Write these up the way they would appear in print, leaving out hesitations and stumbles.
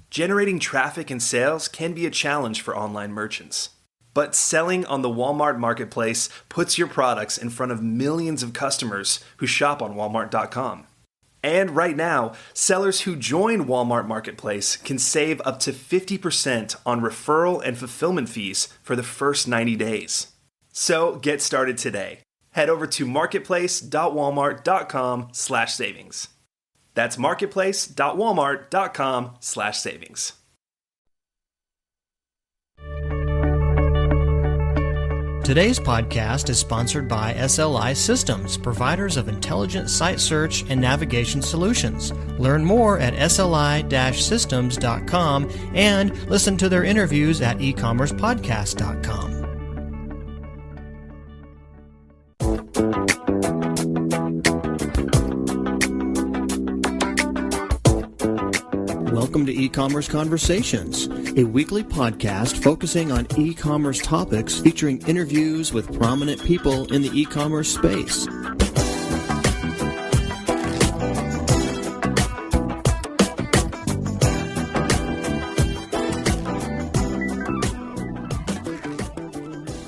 Generating traffic and sales can be a challenge for online merchants. But selling on the Walmart Marketplace puts your products in front of millions of customers who shop on Walmart.com. And right now, sellers who join Walmart Marketplace can save up to 50% on referral and fulfillment fees for the first 90 days. So get started today. Head over to marketplace.walmart.com/savings. That's marketplace.walmart.com/savings. Today's podcast is sponsored by SLI Systems, providers of intelligent site search and navigation solutions. Learn more at sli-systems.com and listen to their interviews at ecommercepodcast.com. Welcome to E-Commerce Conversations, a weekly podcast focusing on e-commerce topics featuring interviews with prominent people in the e-commerce space.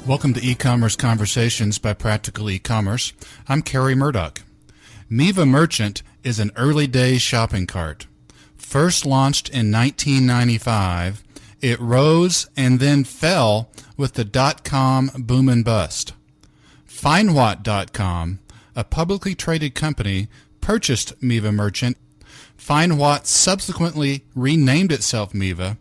Welcome to E-Commerce Conversations by Practical E-Commerce. I'm Carrie Murdoch. Miva Merchant is an early days shopping cart. First launched in 1995, it rose and then fell with the dot-com boom and bust. FindWhat.com, a publicly traded company, purchased Miva Merchant. FindWhat subsequently renamed itself Miva,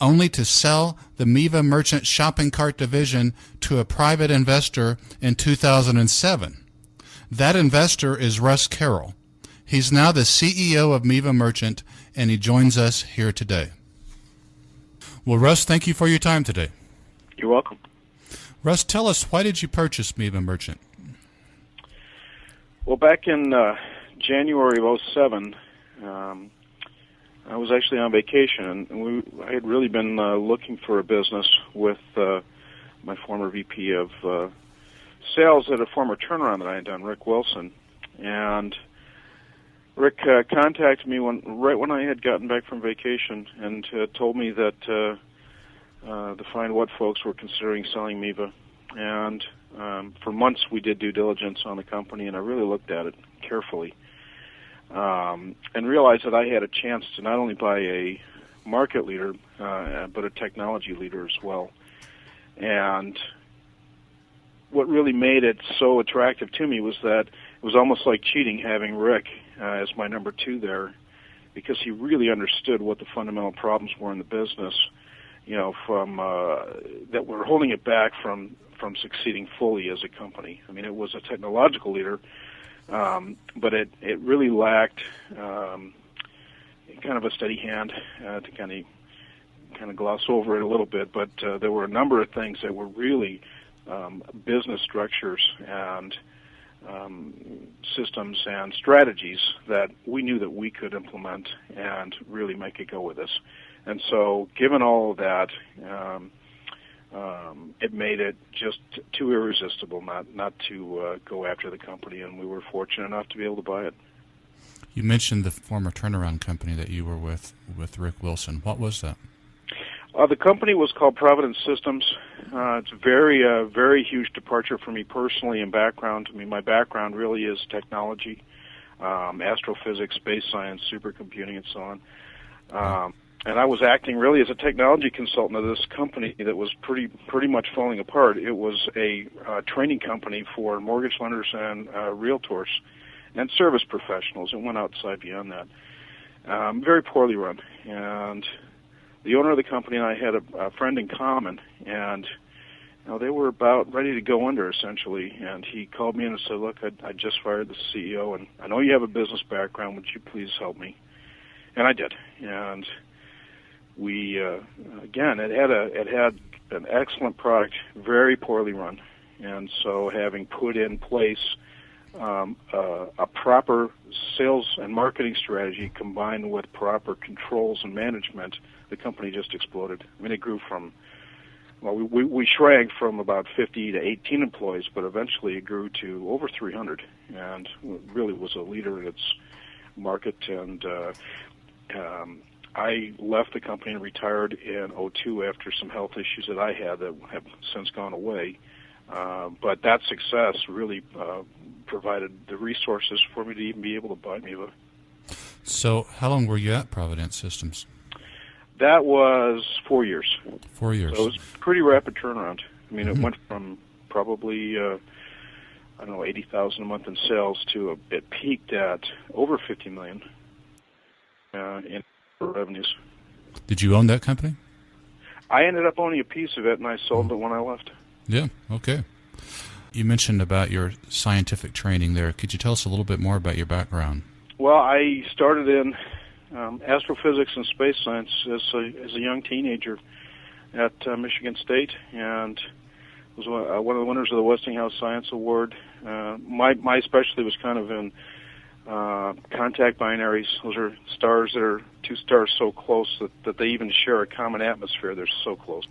only to sell the Miva Merchant shopping cart division to a private investor in 2007. That investor is Russ Caroll. He's now the CEO of Miva Merchant, and he joins us here today. Well, Russ, thank you for your time today. You're welcome. Russ, tell us, why did you purchase Miva Merchant? Well, back in January of 2007, I was actually on vacation, and I had really been looking for a business with my former VP of sales at a former turnaround that I had done, Rick Wilson. And Rick contacted me right when I had gotten back from vacation and told me that the FindWhat folks were considering selling Miva. And for months we did due diligence on the company, and I really looked at it carefully and realized that I had a chance to not only buy a market leader but a technology leader as well. And what really made it so attractive to me was that it was almost like cheating having Rick as my number two there, because he really understood what the fundamental problems were in the business, from that were holding it back from succeeding fully as a company. I mean, it was a technological leader, but it really lacked kind of a steady hand to kind of gloss over it a little bit. But there were a number of things that were really business structures and systems and strategies that we knew that we could implement and really make it go with us. And so, given all of that, it made it just too irresistible not to go after the company, and we were fortunate enough to be able to buy it. You mentioned the former turnaround company that you were with Rick Wilson. What was that? The company was called Providence Systems. It's a very huge departure for me personally in background. I mean, my background really is technology, astrophysics, space science, supercomputing, and so on. And I was acting really as a technology consultant of this company that was pretty much falling apart. It was a training company for mortgage lenders and realtors and service professionals. It went outside beyond that. Very poorly run. And the owner of the company and I had a friend in common, and they were about ready to go under, essentially. And he called me and said, "Look, I just fired the CEO, and I know you have a business background. Would you please help me?" And I did. And we, again, it had an excellent product, very poorly run. And so having put in place a proper sales and marketing strategy combined with proper controls and management, the company just exploded. I mean, it grew from, we shrank from about 50 to 18 employees, but eventually it grew to over 300, and really was a leader in its market. And I left the company and retired in '02 after some health issues that I had that have since gone away. But that success really provided the resources for me to even be able to buy Miva. So how long were you at Providence Systems? That was 4 years. 4 years. So it was a pretty rapid turnaround. I mean, it went from probably, I don't know, $80,000 a month in sales to it peaked at over $50 million in revenues. Did you own that company? I ended up owning a piece of it, and I sold it when I left. Yeah, okay. You mentioned about your scientific training there. Could you tell us a little bit more about your background? Well, I started in astrophysics and space science as a young teenager at Michigan State, and was one of the winners of the Westinghouse Science Award. My specialty was kind of in contact binaries. Those are stars that are two stars so close that they even share a common atmosphere. They're so close.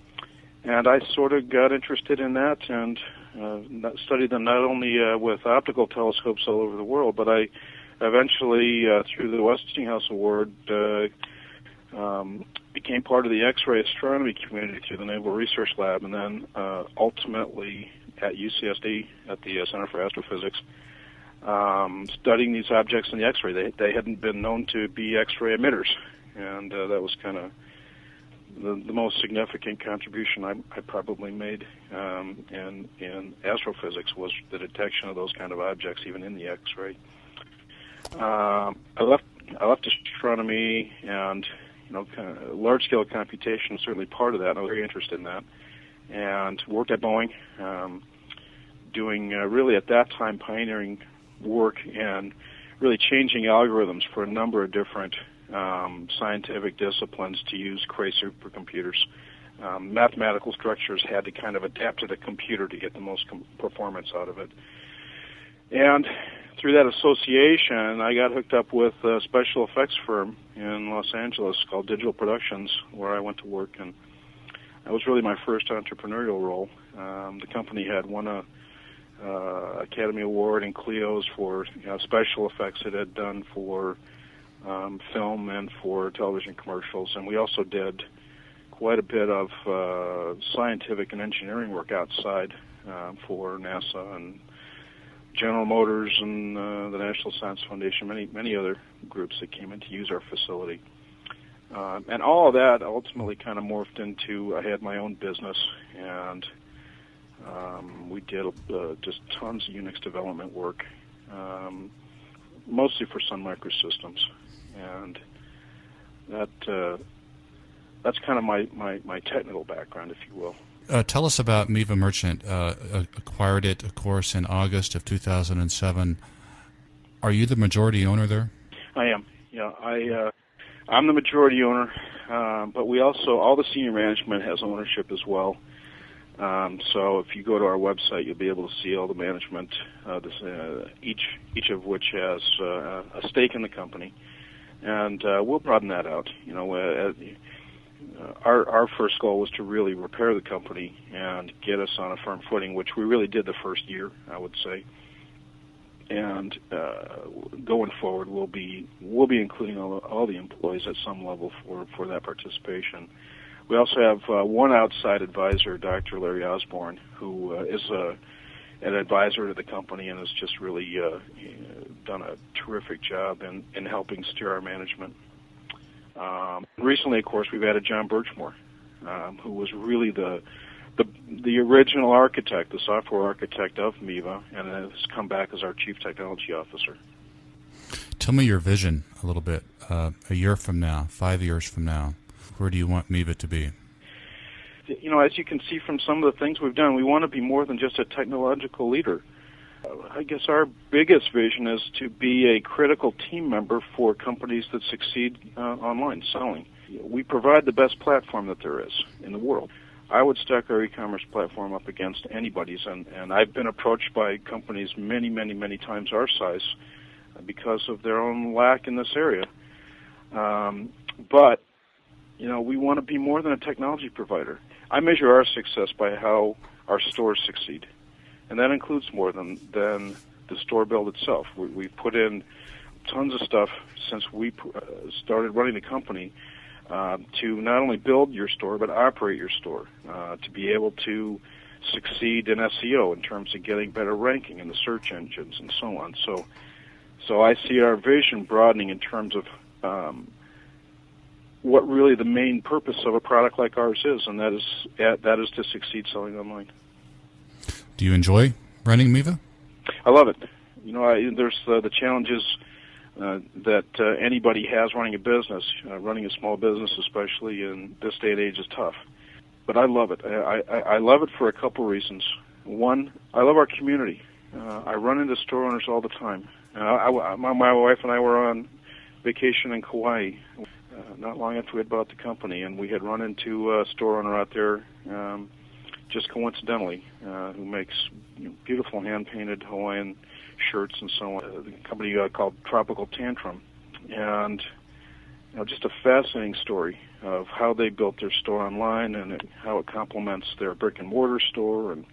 And I sort of got interested in that and studied them not only with optical telescopes all over the world, but I eventually, through the Westinghouse Award, became part of the X-ray astronomy community through the Naval Research Lab, and then ultimately at UCSD at the Center for Astrophysics, studying these objects in the X-ray. They hadn't been known to be X-ray emitters, and that was kind of the most significant contribution I probably made in astrophysics was the detection of those kind of objects, even in the X-ray. I left astronomy, and kind of large-scale computation was certainly part of that. And I was very interested in that, and worked at Boeing, doing really at that time pioneering work and really changing algorithms for a number of different scientific disciplines to use Cray supercomputers. Mathematical structures had to kind of adapt to the computer to get the most performance out of it. And through that association, I got hooked up with a special effects firm in Los Angeles called Digital Productions, where I went to work, and that was really my first entrepreneurial role. The company had won a Academy Award and Clios for special effects it had done for film and for television commercials, and we also did quite a bit of scientific and engineering work outside for NASA and General Motors and the National Science Foundation, many other groups that came in to use our facility. And all of that ultimately kind of morphed into, I had my own business, and we did just tons of Unix development work, mostly for Sun Microsystems. And that's kind of my technical background, if you will. Tell us about Miva Merchant. Acquired it, of course, in August of 2007. Are you the majority owner there? I am. Yeah, I'm the majority owner, but we also, all the senior management has ownership as well. So if you go to our website, you'll be able to see all the management, each of which has a stake in the company, and we'll broaden that out. Our first goal was to really repair the company and get us on a firm footing, which we really did the first year, I would say. And going forward, we'll be including all the employees at some level for that participation. We also have one outside advisor, Dr. Larry Osborne, who is an advisor to the company and has just really done a terrific job in helping steer our management. Recently, of course, we've added John Birchmore, who was really the original architect, the software architect of Miva, and has come back as our Chief Technology Officer. Tell me your vision a little bit. A year from now, 5 years from now, where do you want Miva to be? As you can see from some of the things we've done, we want to be more than just a technological leader. I guess our biggest vision is to be a critical team member for companies that succeed online selling. We provide the best platform that there is in the world. I would stack our e-commerce platform up against anybody's, and I've been approached by companies many times our size because of their own lack in this area. But we want to be more than a technology provider. I measure our success by how our stores succeed. And that includes more than the store build itself. We've put in tons of stuff since we started running the company to not only build your store but operate your store, to be able to succeed in SEO in terms of getting better ranking in the search engines and so on. So I see our vision broadening in terms of what really the main purpose of a product like ours is, and that is to succeed selling online. Do you enjoy running Miva? I love it. There's the challenges that anybody has running a business. Running a small business, especially in this day and age, is tough. But I love it. I love it for a couple reasons. One, I love our community. I run into store owners all the time. My wife and I were on vacation in Kauai not long after we had bought the company, and we had run into a store owner out there just coincidentally who makes beautiful hand-painted Hawaiian shirts and so on. The company called Tropical Tantrum, and just a fascinating story of how they built their store online and how it complements their brick-and-mortar store. And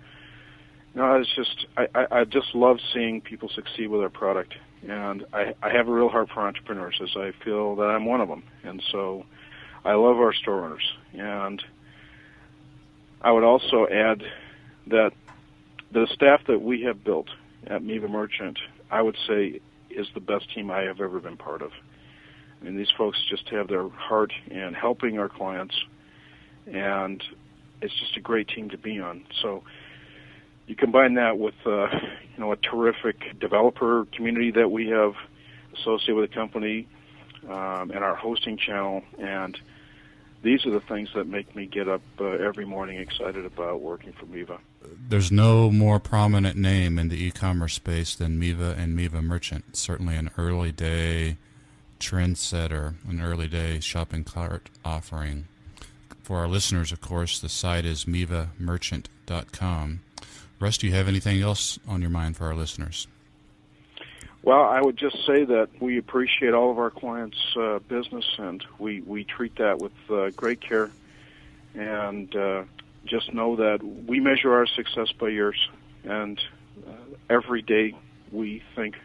it's just I just love seeing people succeed with our product. And I have a real heart for entrepreneurs, as I feel that I'm one of them. And so I love our store owners. And I would also add that the staff that we have built at Miva Merchant, I would say, is the best team I have ever been part of. I mean, these folks just have their heart in helping our clients, and it's just a great team to be on. So you combine that with a terrific developer community that we have associated with the company, and our hosting channel, and these are the things that make me get up every morning excited about working for Miva. There's no more prominent name in the e-commerce space than Miva and Miva Merchant. Certainly an early day trendsetter, an early day shopping cart offering. For our listeners, of course, the site is mivamerchant.com. Russ, do you have anything else on your mind for our listeners? Well, I would just say that we appreciate all of our clients' business, and we treat that with great care. And just know that we measure our success by yours, and every day we think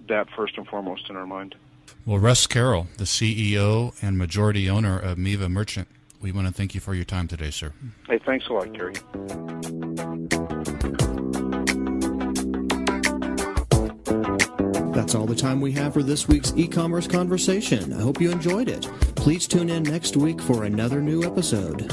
that first and foremost in our mind. Well, Russ Caroll, the CEO and majority owner of Miva Merchant, we want to thank you for your time today, sir. Hey, thanks a lot, Gary. That's all the time we have for this week's e-commerce conversation. I hope you enjoyed it. Please tune in next week for another new episode.